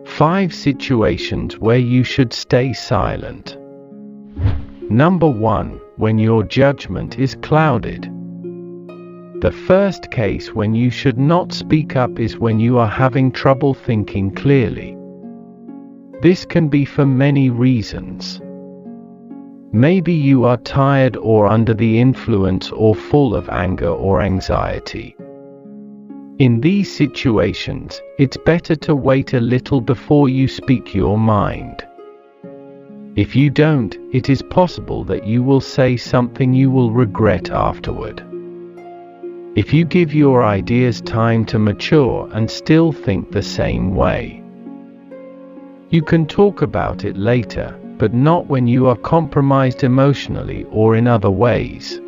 5 situations where you should stay silent. Number 1. When your judgment is clouded. The first case when you should not speak up is when you are having trouble thinking clearly. This can be for many reasons. Maybe you are tired or under the influence or full of anger or anxiety. In these situations, it's better to wait a little before you speak your mind. If you don't, it is possible that you will say something you will regret afterward. If you give your ideas time to mature and still think the same way, you can talk about it later, but not when you are compromised emotionally or in other ways.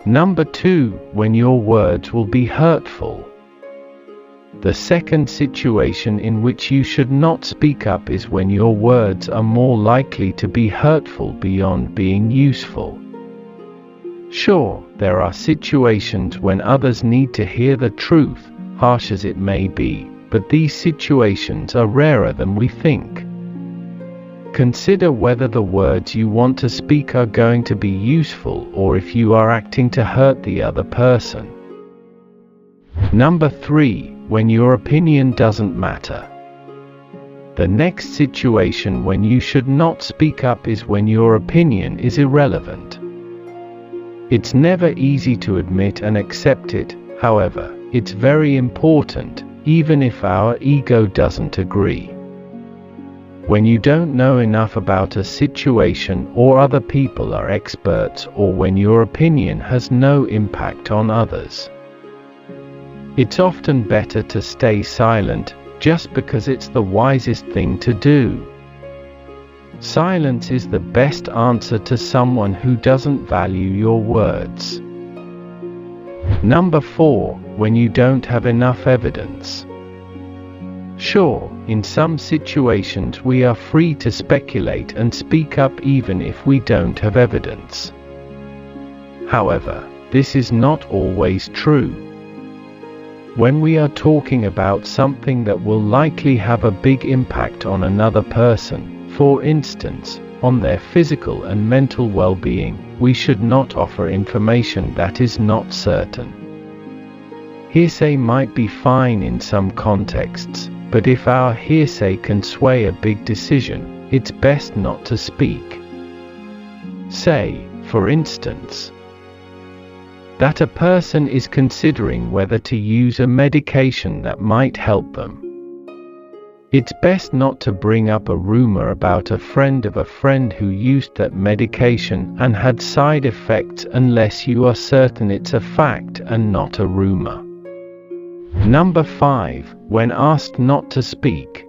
Number 2. When your words will be hurtful. The second situation in which you should not speak up is when your words are more likely to be hurtful beyond being useful. Sure, there are situations when others need to hear the truth, harsh as it may be, but these situations are rarer than we think. Consider whether the words you want to speak are going to be useful or if you are acting to hurt the other person. Number 3. When your opinion doesn't matter. The next situation when you should not speak up is when your opinion is irrelevant. It's never easy to admit and accept it, however, it's very important, even if our ego doesn't agree. When you don't know enough about a situation or other people are experts, or when your opinion has no impact on others, it's often better to stay silent, just because it's the wisest thing to do. Silence is the best answer to someone who doesn't value your words. Number 4. When you don't have enough evidence. Sure, in some situations we are free to speculate and speak up even if we don't have evidence. However, this is not always true. When we are talking about something that will likely have a big impact on another person, for instance, on their physical and mental well-being, we should not offer information that is not certain. Hearsay might be fine in some contexts, but if our hearsay can sway a big decision, it's best not to speak. Say, for instance, that a person is considering whether to use a medication that might help them. It's best not to bring up a rumor about a friend of a friend who used that medication and had side effects unless you are certain it's a fact and not a rumor. Number 5. When asked not to speak.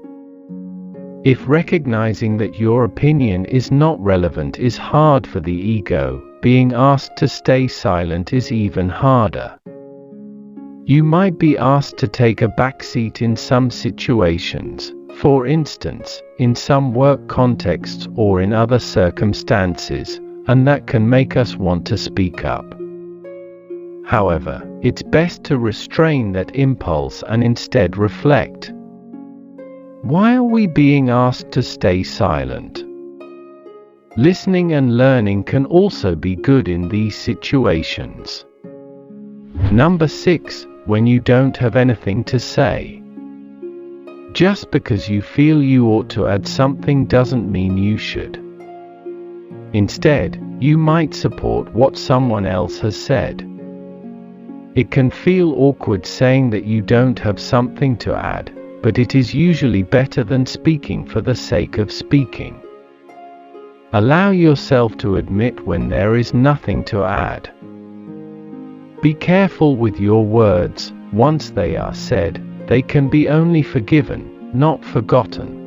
If recognizing that your opinion is not relevant is hard for the ego, being asked to stay silent is even harder. You might be asked to take a backseat in some situations, for instance, in some work contexts or in other circumstances, and that can make us want to speak up. However, it's best to restrain that impulse and instead reflect. Why are we being asked to stay silent? Listening and learning can also be good in these situations. Number 6. When you don't have anything to say. Just because you feel you ought to add something doesn't mean you should. Instead, you might support what someone else has said. It can feel awkward saying that you don't have something to add, but it is usually better than speaking for the sake of speaking. Allow yourself to admit when there is nothing to add. Be careful with your words. Once they are said, they can be only forgiven, not forgotten.